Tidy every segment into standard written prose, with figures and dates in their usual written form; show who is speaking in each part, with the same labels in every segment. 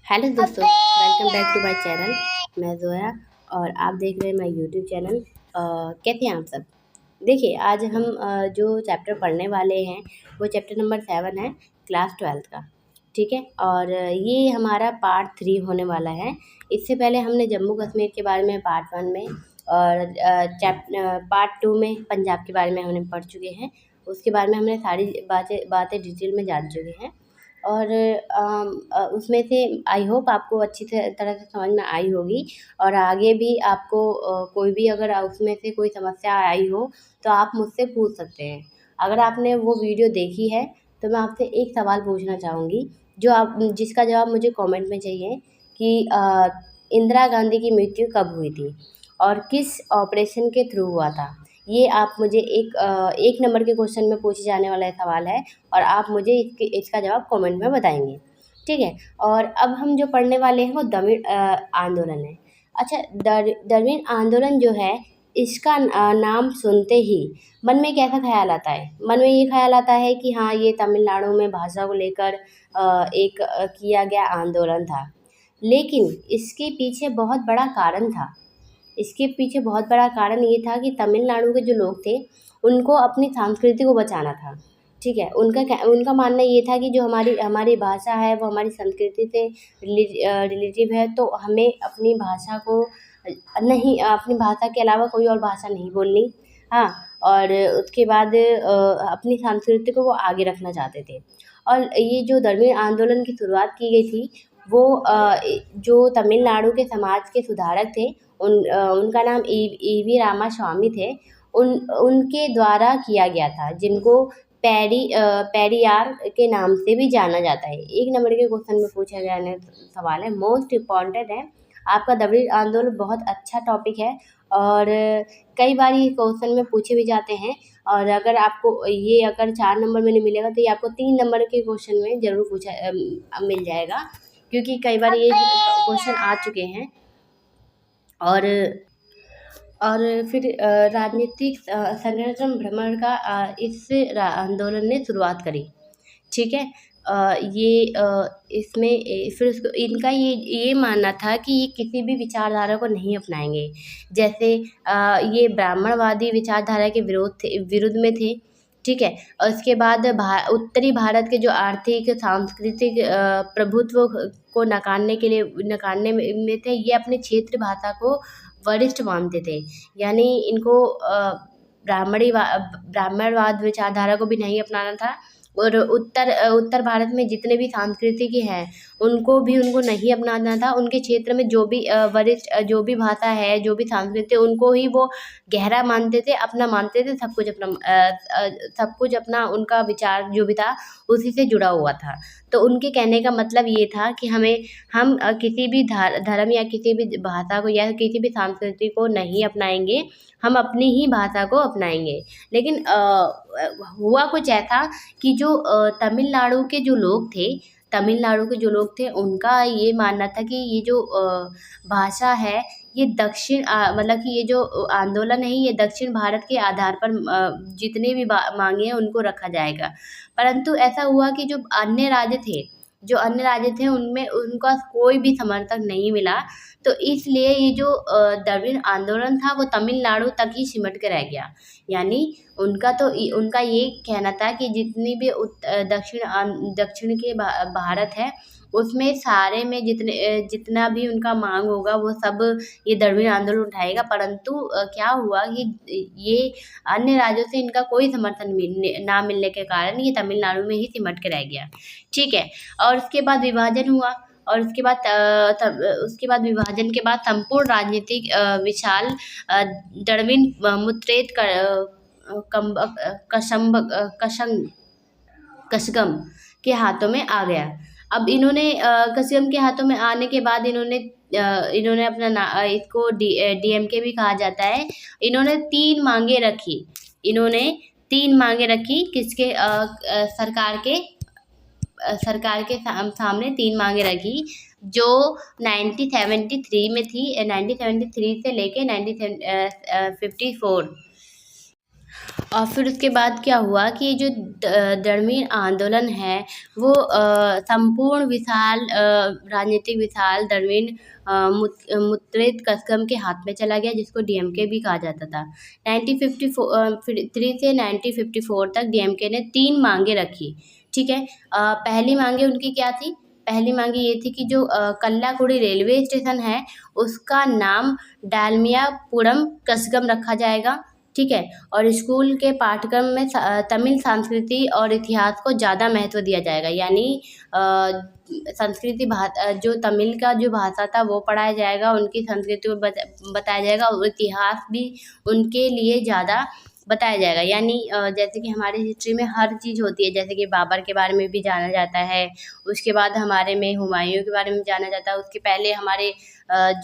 Speaker 1: Hello दोस्तों, welcome back to my channel. मैं जोया और आप देख रहे हैं माय यूट्यूब चैनल। कैसे हैं आप सब। देखिए, आज हम जो चैप्टर पढ़ने वाले हैं वो चैप्टर नंबर 7 है, क्लास 12 का। ठीक है, और ये हमारा पार्ट 3 होने वाला है। इससे पहले हमने जम्मू कश्मीर के बारे में पार्ट 1 में और पार्ट 2 में पंजाब के बारे में हमने पढ़ चुके हैं। उसके बारे में हमने सारी बातें डिटेल में जान चुके हैं। और उसमें से आई होप आपको अच्छी तरह से समझ में आई होगी। और आगे भी आपको कोई भी अगर उसमें से कोई समस्या आई हो तो आप मुझसे पूछ सकते हैं। अगर आपने वो वीडियो देखी है तो मैं आपसे एक सवाल पूछना चाहूँगी, जिसका जवाब मुझे कमेंट में चाहिए कि इंदिरा गांधी की मृत्यु कब हुई थी और किस ऑपरेशन के थ्रू हुआ था। ये आप मुझे एक नंबर के क्वेश्चन में पूछे जाने वाला सवाल है और आप मुझे इसका जवाब कमेंट में बताएंगे। ठीक है, और अब हम जो पढ़ने वाले हैं वो द्रविड़ आंदोलन है। अच्छा, द्रविड़ आंदोलन जो है, इसका नाम सुनते ही मन में कैसा ख्याल आता है। मन में ये ख्याल आता है कि हाँ, ये तमिलनाडु में भाषा को लेकर किया गया आंदोलन था। लेकिन इसके पीछे बहुत बड़ा कारण था। इसके पीछे बहुत बड़ा कारण ये था कि तमिलनाडु के जो लोग थे उनको अपनी संस्कृति को बचाना था। ठीक है, उनका मानना ये था कि जो हमारी हमारी भाषा है वो हमारी संस्कृति से रिलेटिव है, तो हमें अपनी भाषा को नहीं, अपनी भाषा के अलावा कोई और भाषा नहीं बोलनी। हाँ, और उसके बाद अपनी संस्कृति को वो आगे रखना चाहते थे। और ये जो द्रविड़ आंदोलन की शुरुआत की गई थी वो जो तमिलनाडु के समाज के सुधारक थे उनका नाम ईवी रामास्वामी थे। उनके द्वारा किया गया था, जिनको पेरियार के नाम से भी जाना जाता है। एक नंबर के क्वेश्चन में पूछा गया सवाल है, मोस्ट इम्पॉर्टेंट है आपका। द्रविड़ आंदोलन बहुत अच्छा टॉपिक है और कई बार ये क्वेश्चन में पूछे भी जाते हैं। और अगर आपको ये अगर 4 नंबर में नहीं मिलेगा तो ये आपको 3 नंबर के क्वेश्चन में ज़रूर मिल जाएगा, क्योंकि कई बार ये क्वेश्चन आ चुके हैं। और फिर राजनीतिक संरक्षण भ्रमण का इस आंदोलन ने शुरुआत करी। ठीक है, इसमें फिर उसको इनका ये मानना था कि ये किसी भी विचारधारा को नहीं अपनाएंगे। जैसे ये ब्राह्मणवादी विचारधारा के विरुद्ध में थे। ठीक है, और उसके बाद उत्तरी भारत के जो आर्थिक सांस्कृतिक प्रभुत्व को नकारने में थे। ये अपने क्षेत्र भाषा को वरिष्ठ मानते थे, यानी इनको ब्राह्मणवाद विचारधारा को भी नहीं अपनाना था। और उत्तर भारत में जितने भी सांस्कृतिक हैं उनको नहीं अपनाना था। उनके क्षेत्र में जो भी वरिष्ठ जो भी भाषा है, जो भी संस्कृति, उनको ही वो गहरा मानते थे, अपना मानते थे। सब कुछ अपना, उनका विचार जो भी था उसी से जुड़ा हुआ था। तो उनके कहने का मतलब ये था कि हम किसी भी धर्म या किसी भी भाषा को या किसी भी संस्कृति को नहीं अपनाएंगे, हम अपनी ही भाषा को अपनाएंगे। लेकिन हुआ कुछ ऐसा कि जो तमिलनाडु के जो लोग थे उनका ये मानना था कि ये जो भाषा है ये मतलब कि ये जो आंदोलन है ये दक्षिण भारत के आधार पर जितने भी मांगे हैं उनको रखा जाएगा। परंतु ऐसा हुआ कि जो अन्य राज्य थे उनमें उनका कोई भी समर्थन नहीं मिला। तो इसलिए ये जो द्रविड़ आंदोलन था वो तमिलनाडु तक ही सिमट के रह गया। यानी उनका ये कहना था कि जितनी भी दक्षिण के भारत है उसमें सारे में जितना भी उनका मांग होगा वो सब ये द्रविड़ आंदोलन उठाएगा। परंतु क्या हुआ कि ये अन्य राज्यों से इनका कोई समर्थन ना मिलने के कारण ये तमिलनाडु में ही सिमट के रह गया। ठीक है, और उसके बाद विभाजन हुआ और उसके बाद विभाजन के बाद संपूर्ण राजनीतिक विशाल द्रविड़ मुत्रेत कशगम के हाथों में आ गया। अब इन्होंने कशगम के हाथों में आने के बाद इन्होंने अपना इसको डीएमके भी कहा जाता है। इन्होंने 3 मांगे रखी किसके सरकार के सामने 3 मांगे रखी, जो 1973 में थी। 1973 से लेके 1954 और फिर उसके बाद क्या हुआ कि जो धर्मीय आंदोलन है वो संपूर्ण विशाल राजनीतिक विशाल धर्मीय मुत्रित कसगम के हाथ में चला गया, जिसको डीएमके भी कहा जाता था। 1953 से 1954 तक डीएमके ने 3 मांगे रखी, ठीक है। पहली मांगे उनकी क्या थी? पहली मांगे ये थी कि जो कल्लाकुड़ी रेलवे स्टेशन है उसका नाम डालमियापुरम कसगम रखा जाएगा, ठीक है। और स्कूल के पाठ्यक्रम में तमिल संस्कृति और इतिहास को ज़्यादा महत्व दिया जाएगा, यानी संस्कृति जो तमिल का जो भाषा था वो पढ़ाया जाएगा, उनकी संस्कृति को बताया जाएगा और इतिहास भी उनके लिए ज़्यादा बताया जाएगा। यानी जैसे कि हमारी हिस्ट्री में हर चीज़ होती है, जैसे कि बाबर के बारे में भी जाना जाता है, उसके बाद हमारे में हुमायूं के बारे में जाना जाता है, उसके पहले हमारे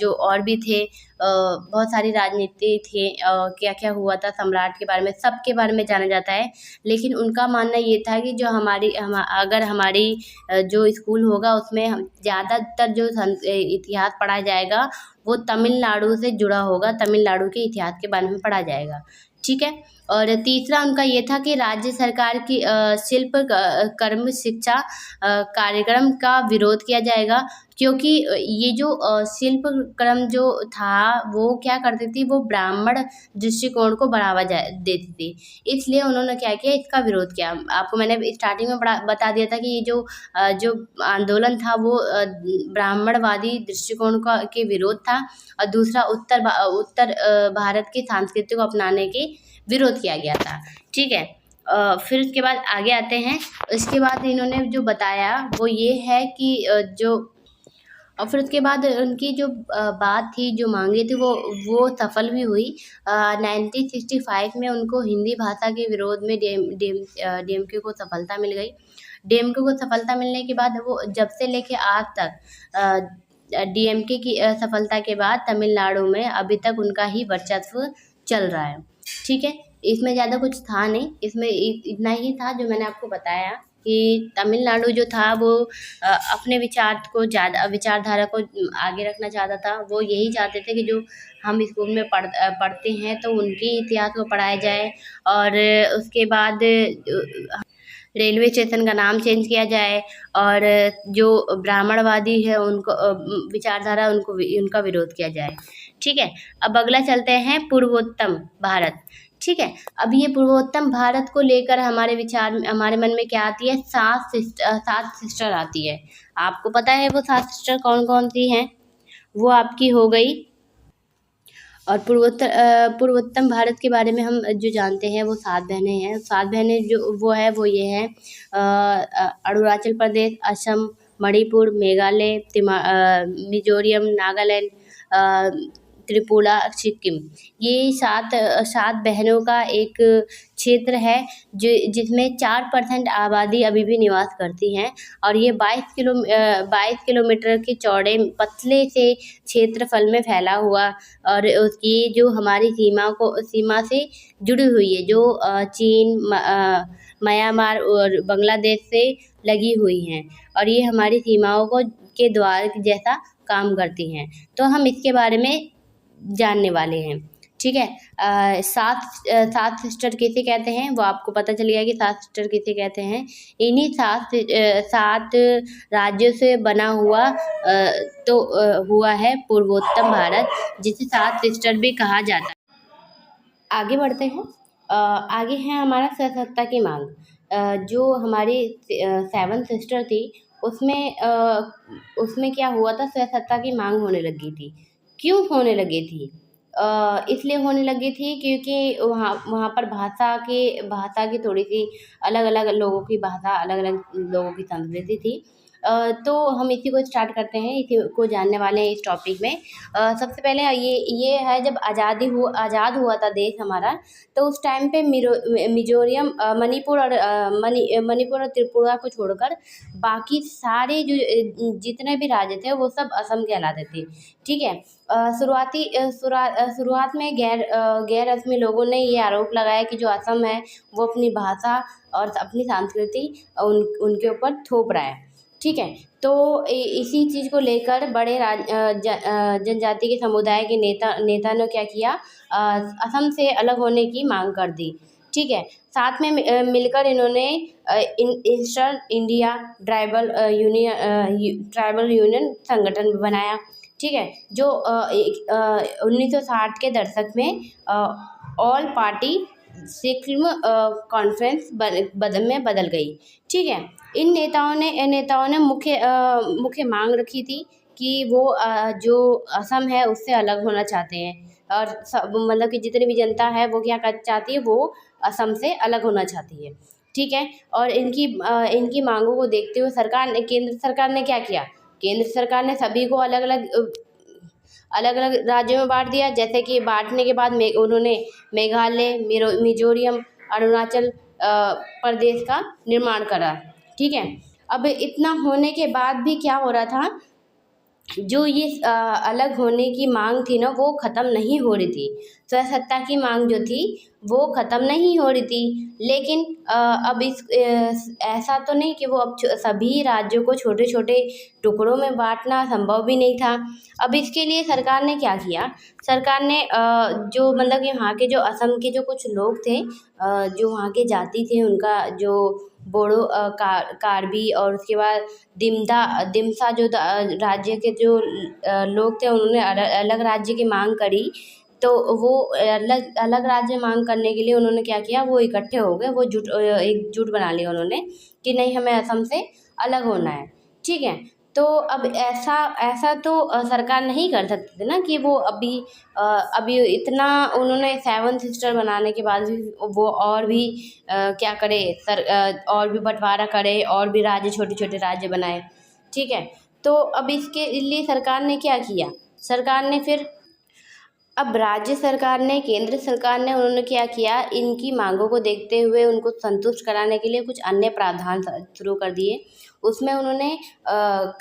Speaker 1: जो और भी थे बहुत सारी राजनीति थे, क्या क्या हुआ था सम्राट के बारे में, सबके बारे में जाना जाता है। लेकिन उनका मानना ये था कि जो अगर हमारी जो स्कूल होगा उसमें ज़्यादातर जो इतिहास पढ़ाया जाएगा वो तमिलनाडु से जुड़ा होगा, तमिलनाडु के इतिहास के बारे में पढ़ा जाएगा, ठीक है। और तीसरा उनका ये था कि राज्य सरकार की शिल्प कर्म शिक्षा कार्यक्रम का विरोध किया जाएगा, क्योंकि ये जो शिल्प कर्म जो था वो क्या करती थी, वो ब्राह्मण दृष्टिकोण को बढ़ावा देती थी, इसलिए उन्होंने क्या किया, इसका विरोध किया। आपको मैंने स्टार्टिंग में बता दिया था कि ये जो आंदोलन था वो ब्राह्मणवादी दृष्टिकोण के विरोध था, और दूसरा उत्तर भारत की संस्कृति को अपनाने के विरोध किया गया था, ठीक है। फिर उसके बाद आगे आते हैं। उसके बाद इन्होंने जो बताया वो ये है कि और फिर उसके बाद उनकी जो बात थी, जो मांगे थी वो सफल भी हुई। 1965 में उनको हिंदी भाषा के विरोध में डीएमके को सफलता मिल गई। डीएमके को सफलता मिलने के बाद वो जब से लेके आज तक डीएमके की सफलता के बाद तमिलनाडु में अभी तक उनका ही वर्चस्व चल रहा है, ठीक है। इसमें ज़्यादा कुछ था नहीं, इसमें इतना ही था जो मैंने आपको बताया कि तमिलनाडु जो था वो अपने विचारधारा को आगे रखना चाहता था। वो यही चाहते थे कि जो हम स्कूल में पढ़ते हैं तो उनके इतिहास को पढ़ाया जाए, और उसके बाद रेलवे स्टेशन का नाम चेंज किया जाए, और जो ब्राह्मणवादी है उनको विचारधारा उनका विरोध किया जाए, ठीक है। अब अगला चलते हैं पूर्वोत्तर भारत, ठीक है। अब ये पूर्वोत्तर भारत को लेकर हमारे मन में क्या आती है, 7 सिस्टर आती है। आपको पता है वो 7 सिस्टर कौन कौन सी हैं? वो आपकी हो गई। और पूर्वोत्तर भारत के बारे में हम जो जानते हैं वो 7 बहनें हैं। 7 बहनें वो ये हैं अरुणाचल प्रदेश, असम, मणिपुर, मेघालय, मिजोरम, नागालैंड, त्रिपुरा, सिक्किम। ये 7 बहनों का एक क्षेत्र है जिसमें 4% आबादी अभी भी निवास करती हैं, और ये 22 किलोमीटर के चौड़े पतले से क्षेत्रफल में फैला हुआ, और उसकी जो हमारी सीमा से जुड़ी हुई है, जो चीन, म्यांमार और बांग्लादेश से लगी हुई हैं, और ये हमारी सीमाओं के द्वार जैसा काम करती हैं। तो हम इसके बारे में जानने वाले हैं, ठीक है। 7 सिस्टर किसे कहते हैं वो आपको पता चल गया कि 7 सिस्टर किसे कहते हैं। इन्हीं 7 राज्यों से बना हुआ हुआ है पूर्वोत्तर भारत, जिसे 7 सिस्टर भी कहा जाता है। आगे बढ़ते हैं। आगे है हमारा सशक्ता की मांग। जो हमारी 7 सिस्टर थी उसमें क्या हुआ था, सशक्ता की मांग होने लगी थी। क्यों होने लगी थी? इसलिए होने लगी थी क्योंकि वहाँ पर भाषा की थोड़ी सी अलग अलग लोगों की भाषा, अलग अलग लोगों की संस्कृति थी। तो हम इसी को स्टार्ट करते हैं, इसी को जानने वाले हैं इस टॉपिक में। सबसे पहले ये है, जब आज़ाद हुआ था देश हमारा, तो उस टाइम पे मिजोरम, मणिपुर और त्रिपुरा को छोड़कर बाकी सारे जो जितने भी राज्य थे वो सब असम कहलाते थे, ठीक है। शुरुआत में गैर रस्मी लोगों ने ये आरोप लगाया कि जो असम है वो अपनी भाषा और अपनी संस्कृति उनके ऊपर थोप रहा है, ठीक है। तो इसी चीज़ को लेकर बड़े जनजाति के समुदाय के नेता ने क्या किया, असम से अलग होने की मांग कर दी, ठीक है। साथ में मिलकर इन्होंने ईस्टर्न इंडिया ट्राइबल यूनियन संगठन भी बनाया, ठीक है, जो 1960 के दशक में ऑल पार्टी सिक्किम कॉन्फ्रेंस में बदल गई, ठीक है। इन नेताओं ने मुख्य मांग रखी थी कि वो जो असम है उससे अलग होना चाहते हैं, और सब मतलब कि जितनी भी जनता है वो क्या चाहती है, वो असम से अलग होना चाहती है, ठीक है। और इनकी मांगों को देखते हुए केंद्र सरकार ने क्या किया, केंद्र सरकार ने सभी को अलग अलग राज्यों में बांट दिया। जैसे कि बांटने के बाद उन्होंने मेघालय, मिजोरम, अरुणाचल प्रदेश का निर्माण करा, ठीक है। अब इतना होने के बाद भी क्या हो रहा था, जो ये अलग होने की मांग थी ना, वो ख़त्म नहीं हो रही थी। स्वसत्ता की मांग जो थी वो ख़त्म नहीं हो रही थी। लेकिन अब ऐसा तो नहीं कि वो अब सभी राज्यों को छोटे छोटे टुकड़ों में बांटना संभव भी नहीं था। अब इसके लिए सरकार ने क्या किया, सरकार ने जो मतलब कि वहाँ के जो असम के जो कुछ लोग थे, जो वहाँ के जाति थे, उनका जो बोडो, कार्बी और उसके बाद दिमसा जो राज्य के जो लोग थे, उन्होंने अलग राज्य की मांग करी। तो वो अलग राज्य मांग करने के लिए उन्होंने क्या किया, वो इकट्ठे हो गए, वो एकजुट बना लिया उन्होंने कि नहीं, हमें असम से अलग होना है, ठीक है। तो अब ऐसा तो सरकार नहीं कर सकती थी ना कि वो अभी इतना उन्होंने 7 सिस्टर बनाने के बाद भी वो और भी क्या करे, और भी बंटवारा करे, और भी राज्य, छोटे छोटे राज्य बनाए, ठीक है। तो अब इसके लिए सरकार ने क्या किया, सरकार ने फिर अब राज्य सरकार ने, केंद्र सरकार ने, उन्होंने क्या किया, इनकी मांगों को देखते हुए उनको संतुष्ट कराने के लिए कुछ अन्य प्रावधान शुरू कर दिए। उसमें उन्होंने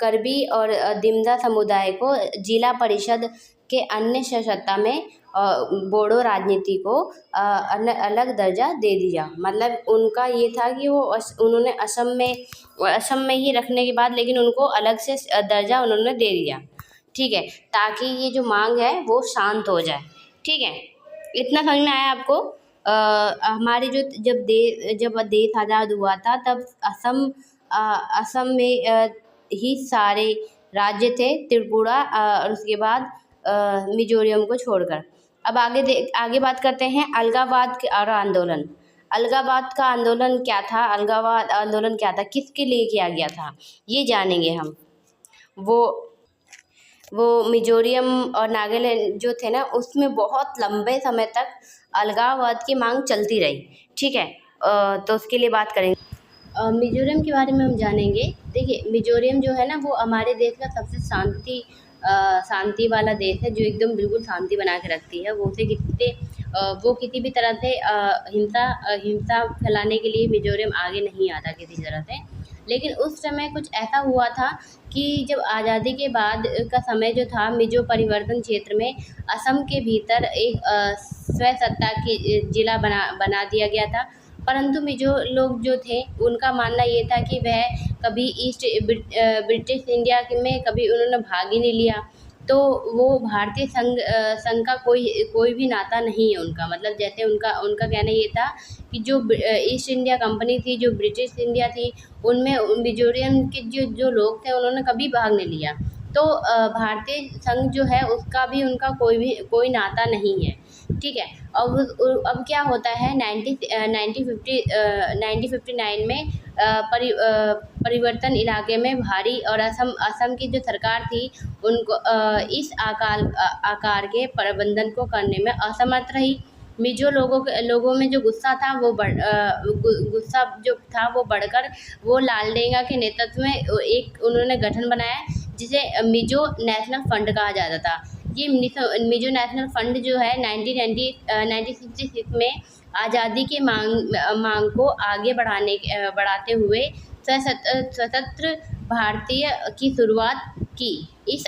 Speaker 1: करबी और दिमदा समुदाय को जिला परिषद के अन्य सत्ता में बोडो राजनीति को अलग दर्जा दे दिया। मतलब उनका ये था कि उन्होंने असम में ही रखने के बाद, लेकिन उनको अलग से दर्जा उन्होंने दे दिया, ठीक है, ताकि ये जो मांग है वो शांत हो जाए, ठीक है। इतना समझ में आया आपको? हमारी जब देश आज़ाद हुआ था, तब असम में ही सारे राज्य थे, त्रिपुरा और उसके बाद मिजोरम को छोड़कर। अब आगे बात करते हैं अलगाववाद और आंदोलन। अलगाववाद का आंदोलन क्या था, अलगाववाद आंदोलन क्या था, किसके लिए किया गया था, ये जानेंगे हम। वो मिजोरम और नागालैंड जो थे ना, उसमें बहुत लंबे समय तक अलगाववाद की मांग चलती रही, ठीक है। तो उसके लिए बात करेंगे। मिजोरम के बारे में हम जानेंगे। देखिए, मिजोरम जो है ना, वो हमारे देश का सबसे शांति वाला देश है, जो एकदम बिल्कुल शांति बना के रखती है। वो किसी भी तरह से हिंसा फैलाने के लिए मिजोरम आगे नहीं आता किसी तरह से। लेकिन उस समय कुछ ऐसा हुआ था कि जब आज़ादी के बाद का समय जो था, मिजो परिवर्तन क्षेत्र में असम के भीतर एक स्वसत्ता की जिला बना दिया गया था। परंतु मिजो लोग जो थे, उनका मानना ये था कि वह कभी ब्रिटिश इंडिया में कभी उन्होंने भाग ही नहीं लिया। तो वो भारतीय संघ का कोई भी नाता नहीं है उनका। मतलब जैसे उनका कहना ये था कि जो ईस्ट इंडिया कंपनी थी, जो ब्रिटिश इंडिया थी, उनमें मिजोरम के जो लोग थे, उन्होंने कभी भाग नहीं लिया। तो भारतीय संघ जो है उसका भी उनका कोई नाता नहीं है, ठीक है। अब क्या होता है, 1959 में परिवर्तन इलाके में भारी, और असम की जो सरकार थी, उनको इस आकार के प्रबंधन को करने में असमर्थ रही। मिजो लोगों में जो गुस्सा था वो बढ़कर वो लालडेंगा के नेतृत्व में एक उन्होंने गठन बनाया, जिसे मिजो नेशनल फंड कहा जाता था। ये मिजो नेशनल फंड जो है 1966 में आज़ादी के मांग को आगे बढ़ाते हुए स्वतंत्र भारतीय की शुरुआत की। इस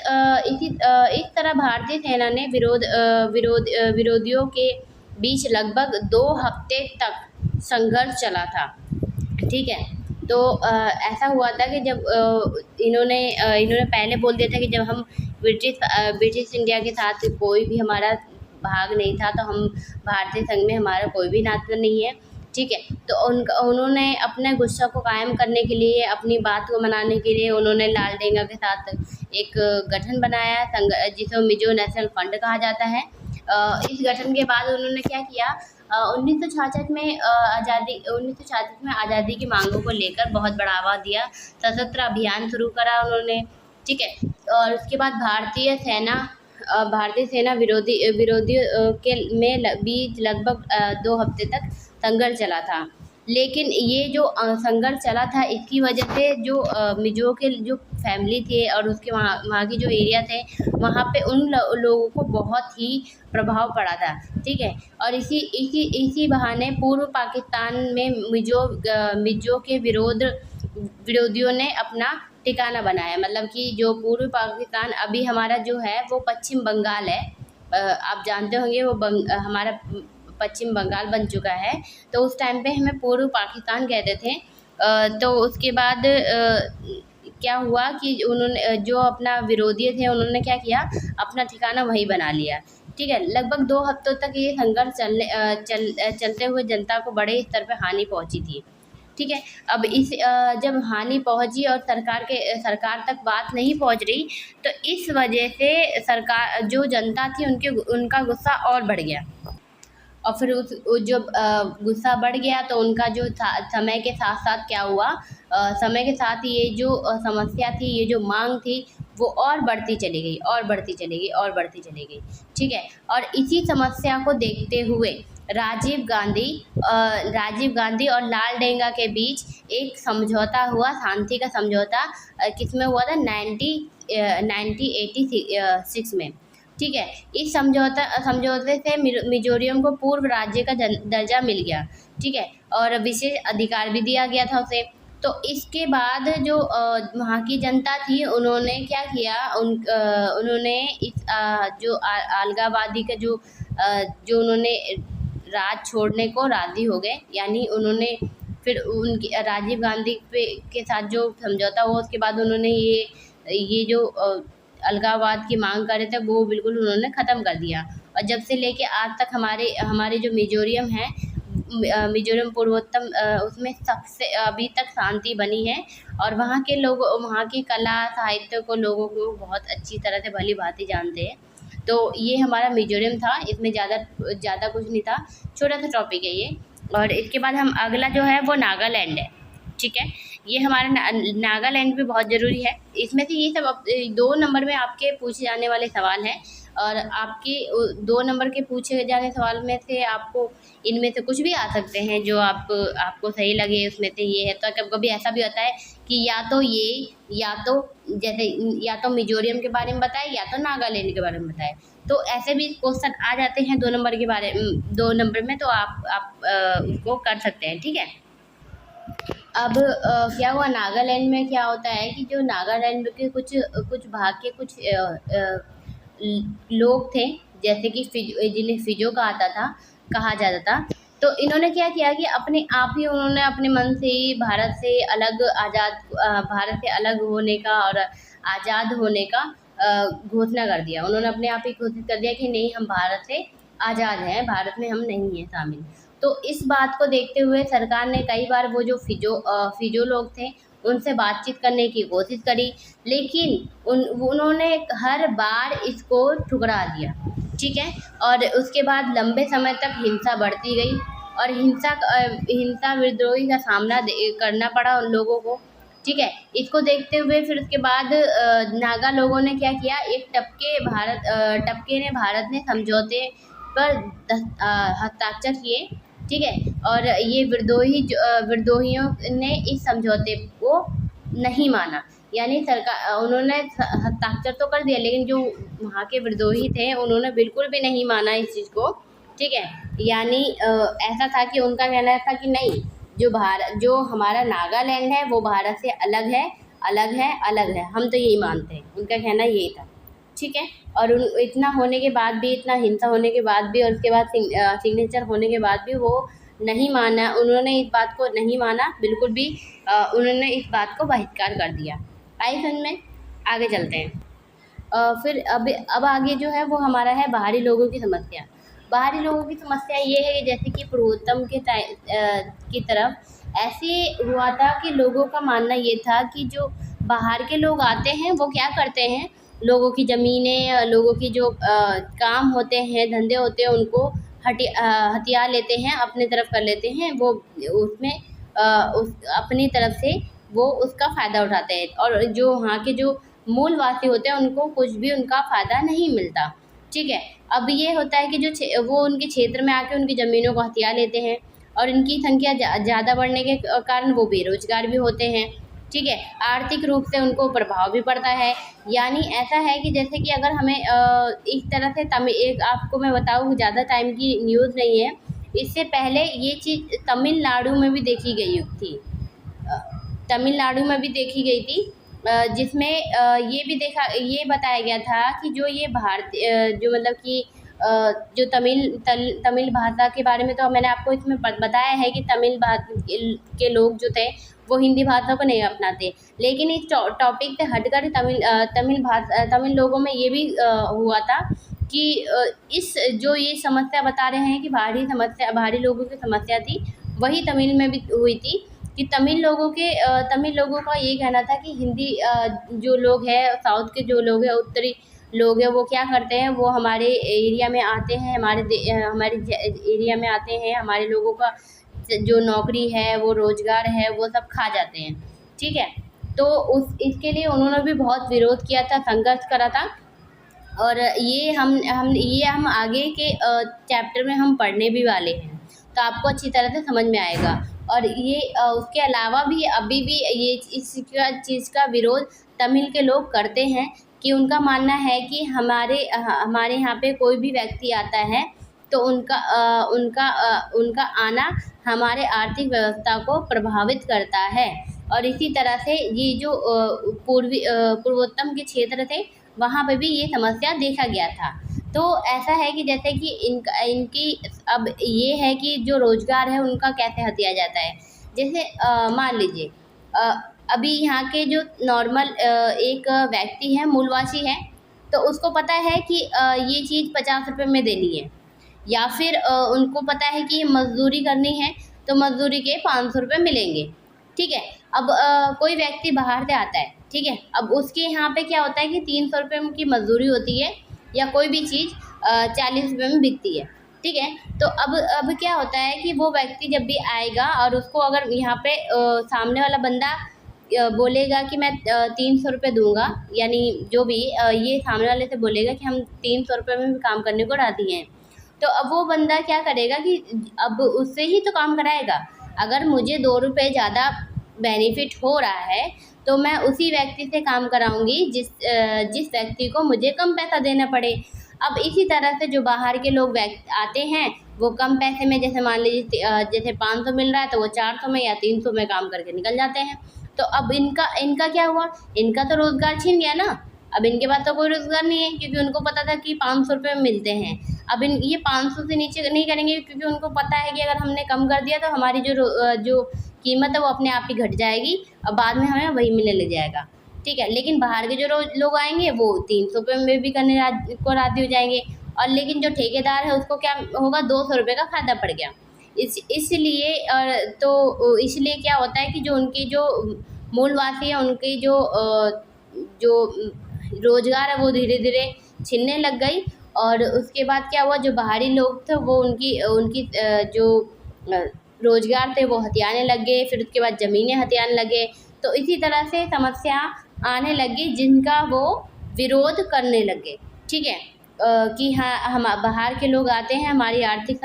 Speaker 1: तरह भारतीय सेना ने विरोधियों के बीच लगभग 2 हफ्ते तक संघर्ष चला था, ठीक है। तो ऐसा हुआ था कि जब इन्होंने पहले बोल दिया था कि जब हम ब्रिटिश इंडिया के साथ कोई भी हमारा भाग नहीं था, तो हम भारतीय संघ में हमारा कोई भी नाता नहीं है। ठीक है। तो उन्होंने अपने गुस्सा को कायम करने के लिए, अपनी बात को मनाने के लिए उन्होंने लालडेंगा के साथ एक गठन बनाया जिसे मिजो नेशनल फ्रंट कहा जाता है। इस गठन के बाद उन्होंने क्या किया, 1966 में आज़ादी की मांगों को लेकर बहुत बढ़ावा दिया, सशस्त्र अभियान शुरू करा उन्होंने, ठीक है। और उसके बाद भारतीय सेना विरोधियों के बीच लगभग 2 हफ्ते तक संघर्ष चला था। लेकिन ये जो संघर्ष चला था, इसकी वजह से जो मिजो के जो फैमिली थे और उसके वहाँ की जो एरिया थे, वहाँ पे उन लोगों को बहुत ही प्रभाव पड़ा था, ठीक है। और इसी बहाने पूर्व पाकिस्तान में मिजो के विरोधियों ने अपना ठिकाना बनाया। मतलब कि जो पूर्व पाकिस्तान अभी हमारा जो है वो पश्चिम बंगाल है, आप जानते होंगे वो हमारा पश्चिम बंगाल बन चुका है। तो उस टाइम पे हमें पूर्व पाकिस्तान कहते थे। तो उसके बाद क्या हुआ कि उन्होंने जो अपना विरोधी थे उन्होंने क्या किया, अपना ठिकाना वहीं बना लिया, ठीक है। लगभग 2 हफ्तों तक ये संघर्ष चलते हुए जनता को बड़े स्तर पे हानि पहुंची थी, ठीक है। अब जब हानि पहुंची और सरकार तक बात नहीं पहुंच रही, तो इस वजह से जो जनता थी उनका गुस्सा और बढ़ गया। और फिर जब गुस्सा बढ़ गया तो उनका जो समय के साथ साथ क्या हुआ, समय के साथ ये जो समस्या थी, ये जो मांग थी, वो और बढ़ती चली गई, ठीक है। और इसी समस्या को देखते हुए राजीव गांधी और लालडेंगा के बीच एक समझौता हुआ, शांति का समझौता। किसमें हुआ था, 1986 में, ठीक है। इस समझौते से मिजोरम को पूर्व राज्य का दर्जा मिल गया, ठीक है, और विशेष अधिकार भी दिया गया था उसे। तो इसके बाद जो वहाँ की जनता थी, उन्होंने क्या किया, उन्होंने इस जो अलगाववादी का जो उन्होंने राज छोड़ने को राज़ी हो गए। यानी उन्होंने फिर उनकी राजीव गांधी के साथ जो समझौता हुआ, उसके बाद उन्होंने ये जो अलगाववाद की मांग कर रहे थे वो बिल्कुल उन्होंने ख़त्म कर दिया। और जब से लेके आज तक हमारे जो मिजोरम है, मिजोरम पूर्वोत्तर, उसमें सबसे अभी तक शांति बनी है। और वहाँ के लोग वहाँ की कला साहित्य को लोगों को बहुत अच्छी तरह से भली भांति जानते हैं। तो ये हमारा मिजोरम था, इसमें ज़्यादा कुछ नहीं था, छोटा सा टॉपिक है ये। और इसके बाद हम अगला जो है वो नागालैंड है, ठीक है। ये हमारा नागालैंड भी बहुत ज़रूरी है। इसमें से ये सब 2 नंबर में आपके पूछे जाने वाले सवाल हैं। और आपके 2 नंबर के पूछे जाने सवाल में से आपको इनमें से कुछ भी आ सकते हैं जो आपको सही लगे, उसमें से ये है। तो कभी-कभी ऐसा भी होता है कि या तो मिजोरम के बारे में बताए या तो नागालैंड के बारे में बताए। तो ऐसे भी क्वेश्चन आ जाते हैं 2 नंबर में, तो आप उसको कर सकते हैं, ठीक है। अब क्या हुआ, नागालैंड में क्या होता है कि जो नागालैंड के कुछ भाग के कुछ लोग थे, जैसे कि जिन्हें फिजो कहा जाता था। तो इन्होंने क्या किया कि अपने आप ही उन्होंने अपने मन से ही भारत से अलग होने का और आज़ाद होने का घोषणा कर दिया। उन्होंने अपने आप ही घोषित कर दिया कि नहीं, हम भारत से आज़ाद हैं, भारत में हम नहीं हैं शामिल। तो इस बात को देखते हुए सरकार ने कई बार वो जो फिजो लोग थे उनसे बातचीत करने की कोशिश करी, लेकिन उन्होंने हर बार इसको ठुकरा दिया, ठीक है। और उसके बाद लंबे समय तक हिंसा बढ़ती गई और हिंसा विद्रोही का सामना करना पड़ा उन लोगों को, ठीक है। इसको देखते हुए फिर उसके बाद नागा लोगों ने क्या किया, एक टपके ने भारत ने समझौते पर हस्ताक्षर किए, ठीक है। और ये विद्रोहियों ने इस समझौते को नहीं माना। यानी उन्होंने हस्ताक्षर तो कर दिया, लेकिन जो वहाँ के विद्रोही थे उन्होंने बिल्कुल भी नहीं माना इस चीज़ को, ठीक है। यानी ऐसा था कि उनका कहना था कि नहीं, जो हमारा नागालैंड है वो भारत से अलग है, हम तो यही मानते हैं। उनका कहना यही था, ठीक है। और इतना होने के बाद भी, इतना हिंसा होने के बाद भी, और उसके बाद सिग्नेचर होने के बाद भी वो नहीं माना, उन्होंने इस बात को नहीं माना बिल्कुल भी। उन्होंने इस बात को बहिष्कार कर दिया। आइए फिर में आगे चलते हैं। फिर अब आगे जो है वो हमारा है बाहरी लोगों की समस्या। बाहरी लोगों की समस्या ये है कि जैसे कि पूर्वोत्तम की तरफ ऐसे हुआ था कि लोगों का मानना ये था कि जो बाहर के लोग आते हैं वो क्या करते हैं, लोगों की ज़मीनें, लोगों की जो काम होते हैं, धंधे होते हैं, उनको हथिया लेते हैं, अपनी तरफ कर लेते हैं। वो उसमें उस अपनी तरफ से वो उसका फ़ायदा उठाते हैं और जो वहाँ के जो मूलवासी होते हैं उनको कुछ भी उनका फ़ायदा नहीं मिलता। ठीक है, अब ये होता है कि जो वो उनके क्षेत्र में आके उनकी ज़मीनों को हथिया लेते हैं और इनकी संख्या ज़्यादा बढ़ने के कारण वो बेरोज़गार भी होते हैं। ठीक है, आर्थिक रूप से उनको प्रभाव भी पड़ता है। यानी ऐसा है कि जैसे कि अगर हमें एक तरह से एक आपको मैं बताऊँ, ज़्यादा टाइम की न्यूज़ नहीं है, इससे पहले ये चीज़ तमिलनाडु में भी देखी गई थी। तमिलनाडु में भी देखी गई थी, जिसमें ये बताया गया था कि जो ये जो मतलब कि जो तमिल भाषा के बारे में तो मैंने आपको इसमें बताया है कि तमिल के लोग जो थे वो हिंदी भाषा को नहीं अपनाते, लेकिन इस टॉपिक से हटकर तमिल लोगों में ये भी हुआ था कि इस जो ये समस्या बता रहे हैं कि बाहरी लोगों की समस्या थी, वही तमिल में भी हुई थी कि तमिल लोगों का ये कहना था कि हिंदी जो लोग हैं, साउथ के जो लोग हैं, उत्तरी लोग हैं, वो क्या करते हैं, वो हमारे एरिया में आते हैं, हमारे एरिया में आते हैं, हमारे लोगों का जो नौकरी है, वो रोज़गार है, वो सब खा जाते हैं। ठीक है, तो इसके लिए उन्होंने भी बहुत विरोध किया था, संघर्ष करा था और ये हम आगे के चैप्टर में हम पढ़ने भी वाले हैं, तो आपको अच्छी तरह से समझ में आएगा। और ये उसके अलावा भी अभी भी ये चीज़ का विरोध तमिल के लोग करते हैं कि उनका मानना है कि हमारे यहाँ पे कोई भी व्यक्ति आता है तो उनका आना हमारे आर्थिक व्यवस्था को प्रभावित करता है। और इसी तरह से ये जो पूर्वोत्तम के क्षेत्र थे, वहाँ पे भी ये समस्या देखा गया था। तो ऐसा है कि जैसे कि इनकी अब ये है कि जो रोज़गार है उनका कैसे हथिया जाता है। जैसे मान लीजिए अभी यहाँ के जो नॉर्मल एक व्यक्ति है, मूलवासी है, तो उसको पता है कि ये चीज़ 50 रुपये में देनी है, या फिर उनको पता है कि मज़दूरी करनी है तो मज़दूरी के 500 रुपये मिलेंगे। ठीक है, अब कोई व्यक्ति बाहर से आता है, ठीक है, अब उसके यहाँ पे क्या होता है कि 300 रुपये की मज़दूरी होती है या कोई भी चीज़ 40 रुपये में बिकती है। ठीक है, तो अब क्या होता है कि वो व्यक्ति जब भी आएगा और उसको अगर यहाँ पे सामने वाला बंदा बोलेगा कि मैं 300 रुपये दूँगा, यानी जो भी ये सामने वाले से बोलेगा कि हम 300 रुपये में भी काम करने को राज़ी हैं, तो अब वो बंदा क्या करेगा कि अब उससे ही तो काम कराएगा। अगर मुझे 2 रुपये ज़्यादा बेनिफिट हो रहा है तो मैं उसी व्यक्ति से काम कराऊंगी जिस व्यक्ति को मुझे कम पैसा देना पड़े। अब इसी तरह से जो बाहर के लोग आते हैं वो कम पैसे में, जैसे मान लीजिए जैसे 500 मिल रहा है तो वो 400 में या 300 में काम करके निकल जाते हैं। तो अब इनका क्या हुआ, इनका तो रोज़गार छीन गया ना। अब इनके पास तो कोई रोज़गार नहीं है, क्योंकि उनको पता था कि 500 रुपये में मिलते हैं। अब ये 500 से नीचे नहीं करेंगे, क्योंकि उनको पता है कि अगर हमने कम कर दिया तो हमारी जो कीमत है वो अपने आप ही घट जाएगी और बाद में हमें वही मिलने लग जाएगा। ठीक है, लेकिन बाहर के जो लोग आएंगे वो 300 रुपये में भी करने को राज़ी हो जाएंगे, और लेकिन जो ठेकेदार है उसको क्या होगा, 200 रुपये का फ़ायदा पड़ गया। इसलिए इसलिए क्या होता है कि जो उनकी जो मूलवासी है, उनकी जो रोज़गार है वो धीरे धीरे छिनने लग गई। और उसके बाद क्या हुआ, जो बाहरी लोग थे वो उनकी जो रोज़गार थे वो हथियाने लग गए, फिर उसके बाद ज़मीनें हथियाने लगे। तो इसी तरह से समस्या आने लगी जिनका वो विरोध करने लगे। ठीक है, कि हाँ, हम बाहर के लोग आते हैं, हमारी आर्थिक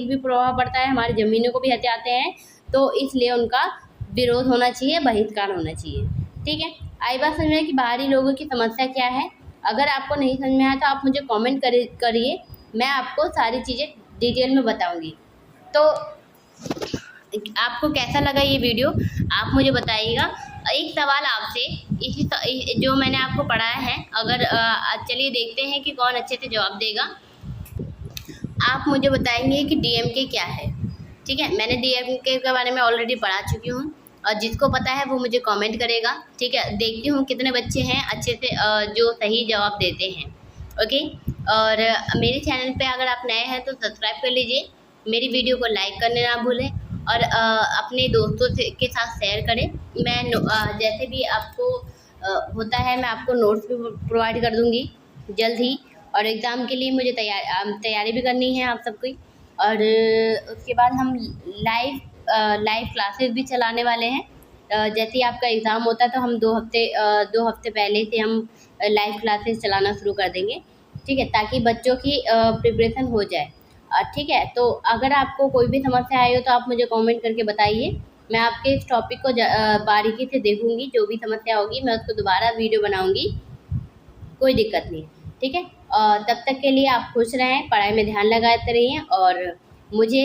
Speaker 1: भी प्रभाव पड़ता है, हमारी ज़मीनों को भी हथियाते हैं, तो इसलिए उनका विरोध होना चाहिए, बहिष्कार होना चाहिए। ठीक है, आई बात समझ में कि बाहरी लोगों की समस्या क्या है। अगर आपको नहीं समझ में आया तो आप मुझे कमेंट करिए, मैं आपको सारी चीज़ें डिटेल में बताऊंगी। तो आपको कैसा लगा ये वीडियो आप मुझे बताइएगा। एक सवाल आपसे जो मैंने आपको पढ़ाया है, अगर चलिए देखते हैं कि कौन अच्छे से जवाब देगा। आप मुझे बताएंगे कि डीएमके क्या है। ठीक है, मैंने डीएमके के बारे में ऑलरेडी पढ़ा चुकी हूँ, और जिसको पता है वो मुझे कमेंट करेगा। ठीक है, देखती हूँ कितने बच्चे हैं अच्छे से जो सही जवाब देते हैं। ओके, और मेरे चैनल पे अगर आप नए हैं तो सब्सक्राइब कर लीजिए, मेरी वीडियो को लाइक करना ना भूलें और अपने दोस्तों के साथ शेयर करें। मैं जैसे भी आपको होता है मैं आपको नोट्स भी प्रोवाइड कर दूँगी जल्द ही। और एग्ज़ाम के लिए मुझे तैयारी भी करनी है आप सबकी। और उसके बाद हम लाइव क्लासेस भी चलाने वाले हैं। जैसे ही आपका एग्ज़ाम होता है तो हम 2 हफ़्ते पहले से हम लाइव क्लासेस चलाना शुरू कर देंगे, ठीक है? ताकि बच्चों की प्रिपरेशन हो जाए। ठीक है? तो अगर आपको कोई भी समस्या आई हो तो आप मुझे कमेंट करके बताइए। मैं आपके इस टॉपिक को बारीकी से देखूँगी, जो भी समस्या होगी मैं उसको दोबारा वीडियो बनाऊँगी, कोई दिक्कत नहीं, ठीक है? तब तक के लिए आप खुश रहें, पढ़ाई में ध्यान लगाते रहिए और मुझे